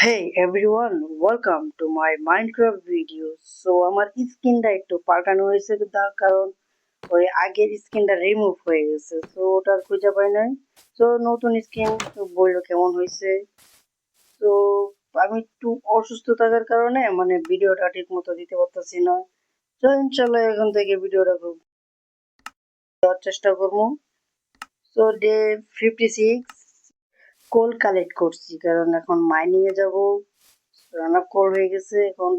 Hey everyone, welcome to my Minecraft video. So আমার স্কিনটা একটু পাল্টানো হয়েছে তার কারণ ওই আগের স্কিনটা রিমুভ হয়ে গেছে। তো ওটা আর খুঁজে পাই নাই। তো নতুন স্কিন বললো কেমন হয়েছে। তো আমি একটু অসুস্থ থাকার কারণে মানে ভিডিওটা ঠিক মতো দিতে পারতেছি না। তো ইনশাল্লাহ এখন থেকে ভিডিওটা খুব দেওয়ার চেষ্টা করবো। তো ডে 56 কোল কালেক্ট করছি কারণ এখন মাইনিং এ যাবো। রান আপ কোল হয়ে গেছে, এখন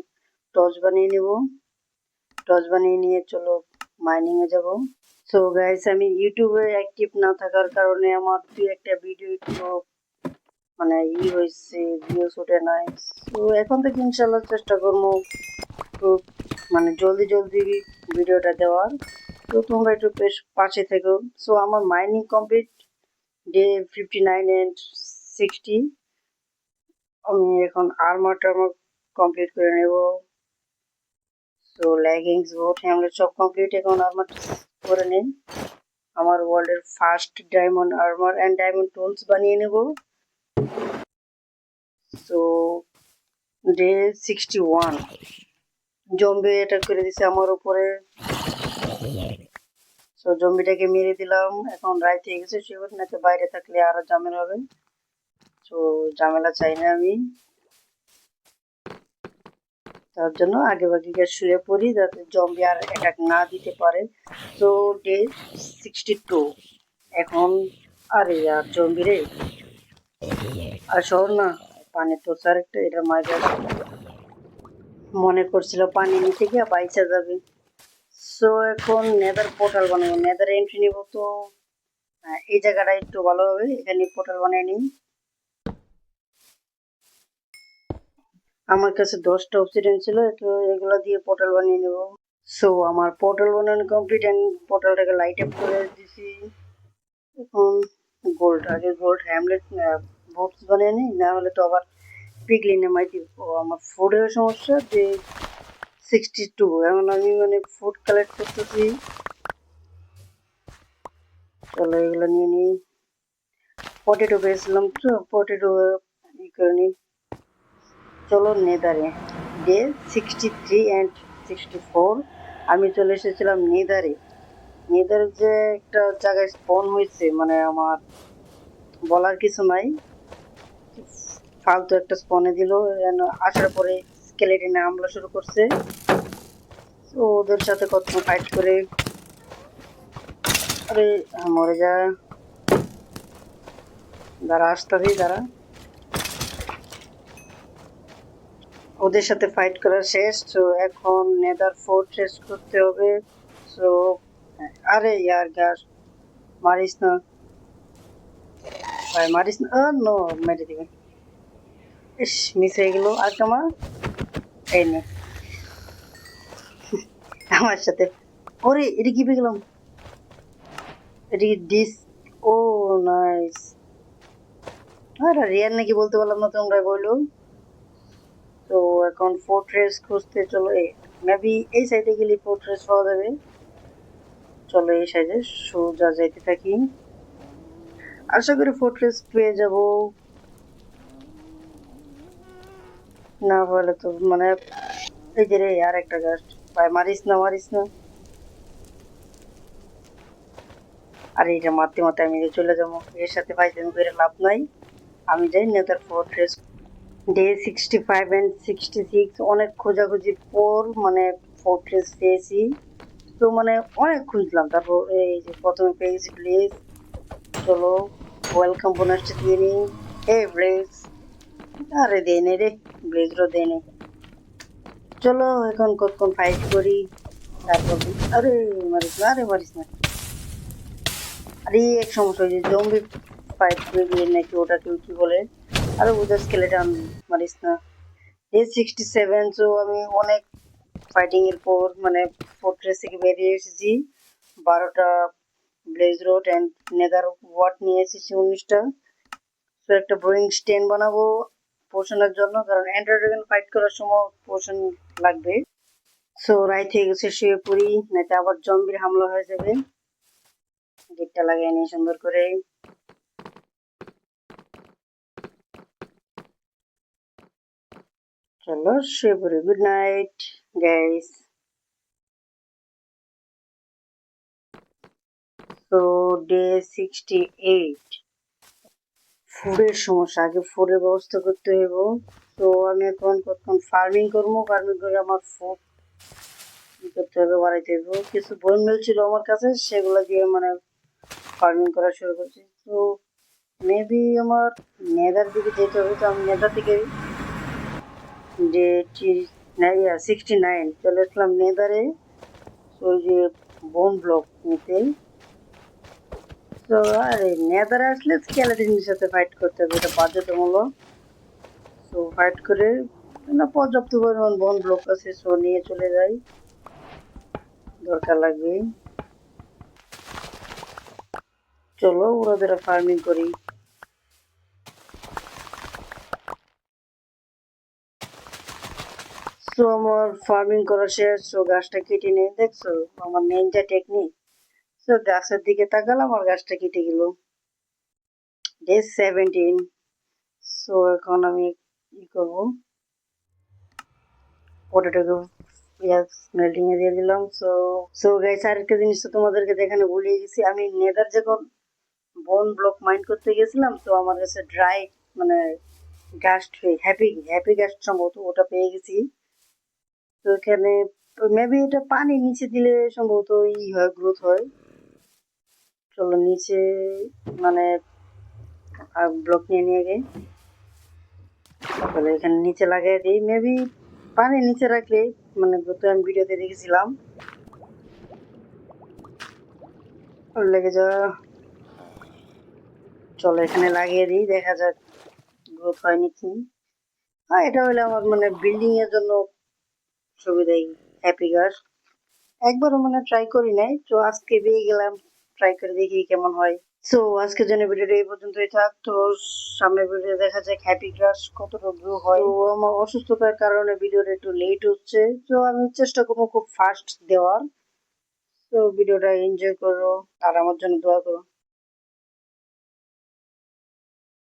টর্চ বানিয়ে নিব। টর্চ বানিয়ে নিয়ে চলো মাইনিং এ যাব। সো গাইস, আমি ইউটিউবে অ্যাক্টিভ না থাকার কারণে আমার দুই একটা ভিডিও একটু মানে হয়েছে, ভিউজ ওঠে নাই। তো এখন থেকে ইনশাল্লাহ চেষ্টা করবো খুব মানে জলদি জলদি ভিডিওটা দেওয়ার। তো তোমরা একটু বেশ পাশে থেকো। সো আমার মাইনিং কমপ্লিট ডে 59 এন্ড 60। আমি এখন আর্মার টার্মার কমপ্লিট করে নেব। তো লেগিংস বুট হ্যামলেট সব কমপ্লিট, এখন আর্মার করে নিন। আমার ওয়ার্ল্ডের first diamond armour and diamond tools বানিয়ে নেব। সো ডে 61 জম্বি অ্যাটাক করে দিছে আমার উপরে। সো জম্বিটাকে মেরে দিলাম। এখন রাইত হয়ে গেছে, শিওর নাকি বাইরে থাকলে আরো ঝামেলা হবে। সো ঝামেলা চাই না আমি, তার জন্য আগে ভাগে শুয়ে পড়ি যাতে জম্বি আর অ্যাটাক না দিতে পারে। তো ডে 62 এখন। আরে আর জম্বি রে, আর শোন না, পানি তো স্যার একটা এটা মাঝে মনে করছিল পানি নিচে গিয়ে বাইচা যাবে। সো এখন নেদার পোর্টাল বানাবো, নেদার এন্ট্রি নিব। তো এই জায়গাটা একটু ভালো হবে, এখানে পোর্টাল বানিয়ে নিই। আমার কাছে 10টা অবসিডিয়ান ছিল, তো এগুলো দিয়ে পোর্টাল বানিয়ে নেব। সো আমার পোর্টাল বানানো কমপ্লিট এন্ড পোর্টালটাকে লাইট আপ করে দিছি। এখন গোল্ড, আগে গোল্ড হ্যামলেট বুটস বানিয়ে নিই, না হলে তো আবার পিগলিনে মাইটি। আমার ফুডের সমস্যা যে 62, এখন আমি মানে ফুড কালেক্ট করতেছি। চলো এগুলো নিয়ে নিই। পটেটো পেয়েছিলাম, তো পটেটো ই করে নিই। চলো নেদারে ডে 63 এন্ড 64 আমি চলে এসেছিলাম নেদারে। নেদারে যে একটা জায়গায় স্পন হয়েছে মানে আমার বলার কিছু নাই, ফালতু একটা স্পনে দিল। আসার পরে স্কেলেটনে হামলা শুরু করছে। তো ওদের সাথে কতক্ষণ ফাইট করে, আরে মরে যা। যারা আসতেছি যারা, ওদের সাথে ফাইট করা শেষ। তো এখন নেদার ফোর্ট্রেস করতে হবে। তো আরে ইয়ার গার, মারিস না ভাই, মারিস না। নো, মেরে দিবে। ইস, মিস হয়ে গেল। আর তোমার এই নে আমার সাথে। ওরে এটা কি পেয়ে গেলাম, এটা কি ডিস? ও নাইস। আরে রিয়ার নাকি বলতে পারলাম না, তোমরা বললো। তো এখন ফোর্ট্রেস খুঁজতে চলো, মেবি এই সাইডে গেলে ফোর্ট্রেস পাওয়া যাবে। চলো এই সাইডে সোজা যাইতে থাকি, আশা করি ফোর্ট্রেস পেয়ে যাব। না বলে তো মানে এই যে রে আর একটা গাছ। ভাই মারিস না, মারিস না। আর এটা মারতে মারতে আমি চলে যাবো, এর সাথে ফাইজলামি করে লাভ নাই। আমি যাই নেতার ফোর্ট্রেস। ডে 65 এন্ড 66 অনেক খোঁজাখুঁজির পর মানে ফোর্ট্রেস পেয়েছি। তো মানে অনেক খুঁজলাম, তারপর এই যে প্রথমে পেয়ে গেছি ব্লেজ। চলো ওয়েলকাম বোনাসটা দিয়ে নিই। হে ব্লেজ, আরে দে নে রে, ব্লেজরও দে নে। চলো এখন কতক্ষণ ফাইট করি, তারপর আরে মারিস না, আরে মারিস না। আরে এক সমস্যা হয়েছে, জম্বি ফাইট নাকি ওটা কেউ কি বলে। আরে ওদের স্কেলেটন, মারিস না। ডে 67, তো আমি অনেক ফাইটিং এর পর মানে ফোর্ট্রেস থেকে বেরিয়ে এসেছি। 12টা blaze rod and nether wart নিয়ে এসেছি 19টা। তো একটা ব্রোয়িং স্টেন বানাবো পোষণের জন্য, কারণ এন্ডার ড্রাগন ফাইট করার সময় পোষণ লাগবে। সো রাইট হয়ে গেছে, শুয়ে পড়ি, নাকি আবার জম্বির হামলা হয়ে যাবে। গেটটা লাগিয়ে নিই সুন্দর করে। চলো শুয়ে পড়ি। Good night guys. তো ডে 68। ফুডের সমস্যা, আগে ফুডের ব্যবস্থা করতে হইব। তো আমি এখন কতক্ষণ ফার্মিং করবো, ফার্মিং করে আমার ফুড করতে হবে, বাড়াইতে হইব। কিছু বোন মিল ছিল আমার কাছে, সেগুলো দিয়ে মানে ফার্মিং করা শুরু করছি। তো মেবি আমার নেদার দিকে যেতে হবে। তো আমি নেদার দিকে যে 69 চলে আসলাম নেদারে। ওই যে বোন ব্লক নিতে। তো আরে নেদারে আসলে স্কেলেটনের সাথে ফাইট করতে হবে, এটা বাধ্যতামূলক। তো ফাইট করে না, পর্যাপ্ত পরিমাণ বোন ব্লক আছে, সো নিয়ে চলে যাই, দরকার লাগবে। চলো ওরা ফার্মিং করি। তো আমার ফার্মিং করা শেষ। তো গাছটা কেটে নিয়ে দেখছো আমার নিনজা টেকনিক। তো গাছের দিকে তাকালাম আর গাছটা কেটে গেল। ডে 17। সো এখন আমি কি করবো, পটেটোকে পেঁয়াজ মেল্টিং এ দিয়ে দিলাম। সো সো গাইস, আরেকটা জিনিস তো তোমাদেরকে দেখানো ভুলে গেছি। আমি নেদার যখন বোন ব্লক মাইন্ড করতে গেছিলাম, তো আমার কাছে ড্রাই মানে গাস্ট, হ্যাপি হ্যাপি গাস্ট সম্ভবত ওটা পেয়ে গেছি। তো এখানে মেবি এটা পানি নিচে দিলে সম্ভবত ই হয়, গ্রোথ হয়। চলো নিচে মানে ব্লক নিয়ে নিয়ে গে, তাহলে এখানে নিচে লাগাই দিই। মেবি পানি নিচে রাখলে মানে গ্রোথ আমি ভিডিওতে দেখেছিলাম লেগে যা। চলো এখানে লাগিয়ে দিই, দেখা যাক গ্রোথ হয় নাকি। এটা হলে আমার মানে বিল্ডিং এর জন্য সুবিধাই, হ্যাপি গাছ। একবারও মানে ট্রাই করি নাই, তো আজকে পেয়ে গেলাম, ট্রাই করে দেখি কেমন হয়। সো আজকের জন্য ভিডিওটা এই পর্যন্তই থাক। তো সামনের ভিডিও দেখা যাক হ্যাপি গ্রাস কতটা গ্রো হয়। তো আমার অসুস্থতার কারণে ভিডিওটা একটু লেট হচ্ছে, তো আমি চেষ্টা করবো খুব ফাস্ট দেওয়ার। তো ভিডিওটা এনজয় করো আর আমার জন্য দোয়া করো।